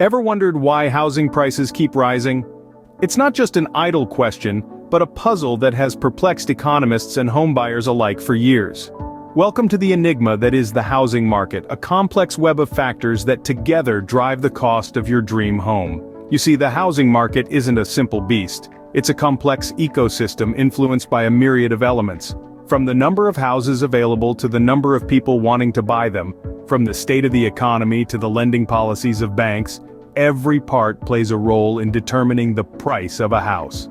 Ever wondered why housing prices keep rising? It's not just an idle question, but a puzzle that has perplexed economists and homebuyers alike for years. Welcome to the enigma that is the housing market, a complex web of factors that together drive the cost of your dream home. You see, the housing market isn't a simple beast. It's a complex ecosystem influenced by a myriad of elements. From the number of houses available to the number of people wanting to buy them, from the state of the economy to the lending policies of banks, every part plays a role in determining the price of a house.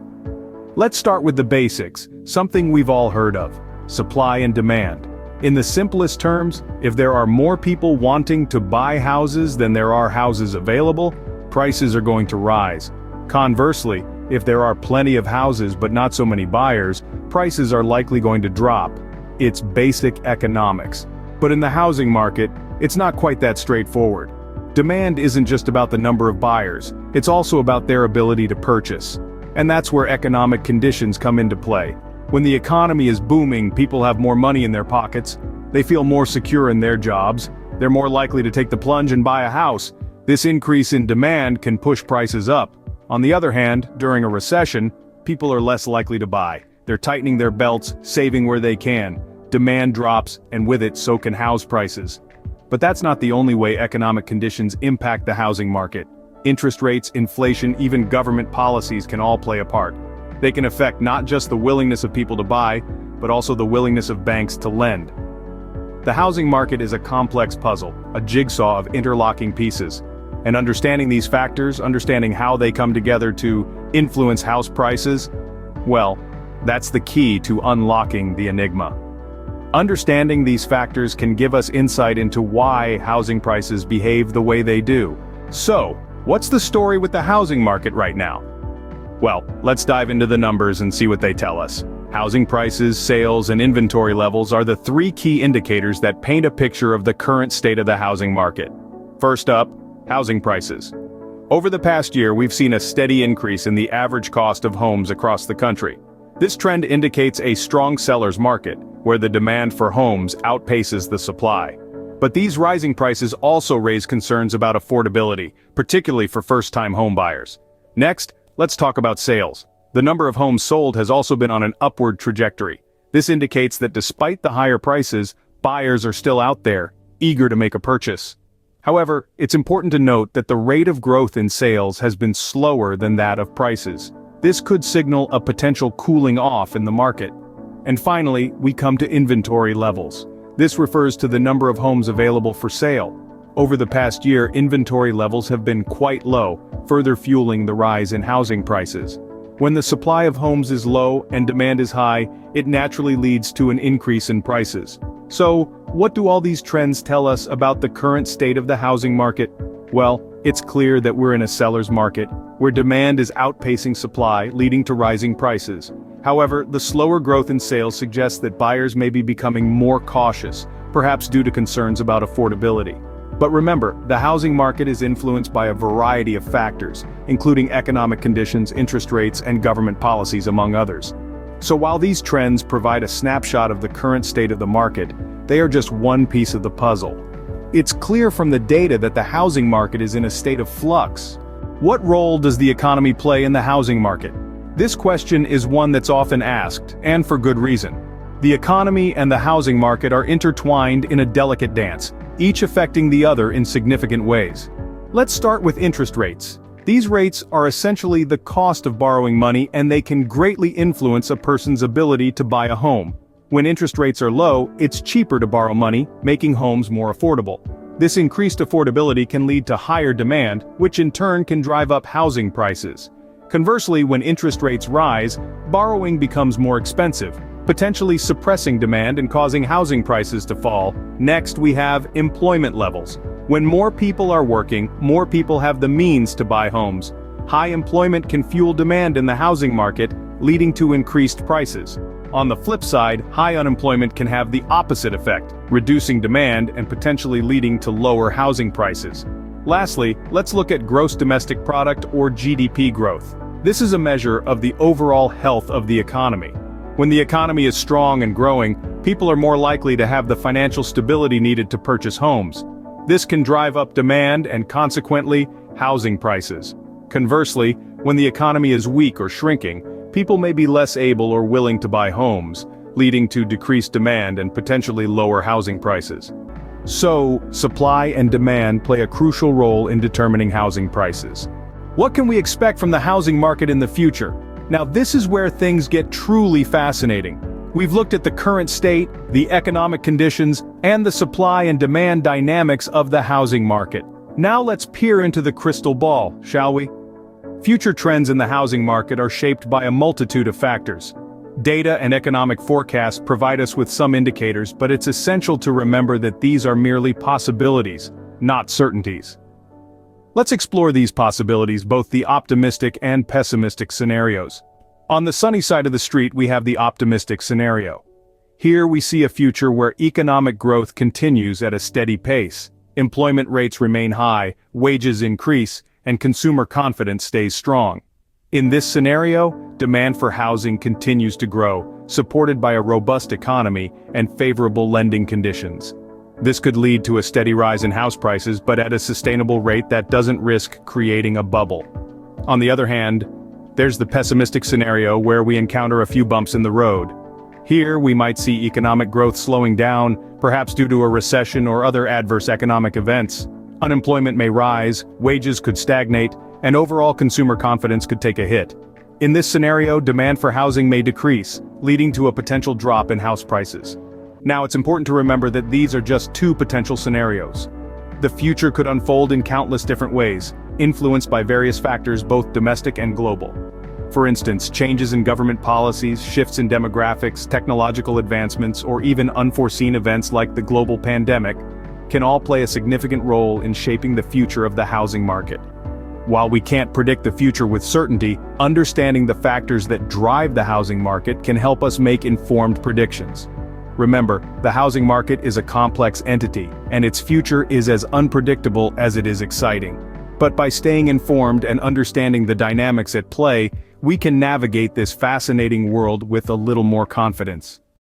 Let's start with the basics, something we've all heard of: supply and demand. In the simplest terms, if there are more people wanting to buy houses than there are houses available, prices are going to rise. Conversely, if there are plenty of houses but not so many buyers, prices are likely going to drop. It's basic economics. But in the housing market, it's not quite that straightforward. Demand isn't just about the number of buyers, it's also about their ability to purchase. And that's where economic conditions come into play. When the economy is booming, people have more money in their pockets, they feel more secure in their jobs, they're more likely to take the plunge and buy a house. This increase in demand can push prices up. On the other hand, during a recession, people are less likely to buy. They're tightening their belts, saving where they can. Demand drops, and with it, so can house prices. But that's not the only way economic conditions impact the housing market. Interest rates, inflation, even government policies can all play a part. They can affect not just the willingness of people to buy, but also the willingness of banks to lend. The housing market is a complex puzzle, a jigsaw of interlocking pieces. And understanding these factors, understanding how they come together to influence house prices, well, that's the key to unlocking the enigma. Understanding these factors can give us insight into why housing prices behave the way they do. So, what's the story with the housing market right now? Well, let's dive into the numbers and see what they tell us. Housing prices, sales, and inventory levels are the three key indicators that paint a picture of the current state of the housing market. First up, housing prices. Over the past year, we've seen a steady increase in the average cost of homes across the country. This trend indicates a strong seller's market, where the demand for homes outpaces the supply. But these rising prices also raise concerns about affordability, particularly for first-time home buyers. Next, let's talk about sales. The number of homes sold has also been on an upward trajectory. This indicates that despite the higher prices, buyers are still out there, eager to make a purchase. However, it's important to note that the rate of growth in sales has been slower than that of prices. This could signal a potential cooling off in the market. And finally, we come to inventory levels. This refers to the number of homes available for sale. Over the past year, inventory levels have been quite low, further fueling the rise in housing prices. When the supply of homes is low and demand is high, it naturally leads to an increase in prices. So, what do all these trends tell us about the current state of the housing market? Well, it's clear that we're in a seller's market, where demand is outpacing supply, leading to rising prices. However, the slower growth in sales suggests that buyers may be becoming more cautious, perhaps due to concerns about affordability. But remember, the housing market is influenced by a variety of factors, including economic conditions, interest rates, and government policies, among others. So while these trends provide a snapshot of the current state of the market, they are just one piece of the puzzle. It's clear from the data that the housing market is in a state of flux. What role does the economy play in the housing market? This question is one that's often asked, and for good reason. The economy and the housing market are intertwined in a delicate dance, each affecting the other in significant ways. Let's start with interest rates. These rates are essentially the cost of borrowing money, and they can greatly influence a person's ability to buy a home. When interest rates are low, it's cheaper to borrow money, making homes more affordable. This increased affordability can lead to higher demand, which in turn can drive up housing prices. Conversely, when interest rates rise, borrowing becomes more expensive, potentially suppressing demand and causing housing prices to fall. Next, we have employment levels. When more people are working, more people have the means to buy homes. High employment can fuel demand in the housing market, leading to increased prices. On the flip side, high unemployment can have the opposite effect, reducing demand and potentially leading to lower housing prices. Lastly, let's look at gross domestic product, or GDP growth. This is a measure of the overall health of the economy. When the economy is strong and growing, people are more likely to have the financial stability needed to purchase homes. This can drive up demand and consequently housing prices. Conversely, when the economy is weak or shrinking, people may be less able or willing to buy homes, leading to decreased demand and potentially lower housing prices. So, supply and demand play a crucial role in determining housing prices. What can we expect from the housing market in the future? Now this is where things get truly fascinating. We've looked at the current state, the economic conditions, and the supply and demand dynamics of the housing market. Now let's peer into the crystal ball, shall we? Future trends in the housing market are shaped by a multitude of factors. Data and economic forecasts provide us with some indicators, but it's essential to remember that these are merely possibilities, not certainties. Let's explore these possibilities, both the optimistic and pessimistic scenarios. On the sunny side of the street, we have the optimistic scenario. Here we see a future where economic growth continues at a steady pace, employment rates remain high, wages increase, and consumer confidence stays strong. In this scenario, demand for housing continues to grow, supported by a robust economy and favorable lending conditions. This could lead to a steady rise in house prices, but at a sustainable rate that doesn't risk creating a bubble. On the other hand, there's the pessimistic scenario where we encounter a few bumps in the road. Here we might see economic growth slowing down, perhaps due to a recession or other adverse economic events. Unemployment may rise, wages could stagnate, and overall consumer confidence could take a hit. In this scenario, demand for housing may decrease, leading to a potential drop in house prices. Now it's important to remember that these are just two potential scenarios. The future could unfold in countless different ways, influenced by various factors both domestic and global. For instance, changes in government policies, shifts in demographics, technological advancements, or even unforeseen events like the global pandemic can all play a significant role in shaping the future of the housing market. While we can't predict the future with certainty, understanding the factors that drive the housing market can help us make informed predictions. Remember, the housing market is a complex entity, and its future is as unpredictable as it is exciting. But by staying informed and understanding the dynamics at play, we can navigate this fascinating world with a little more confidence.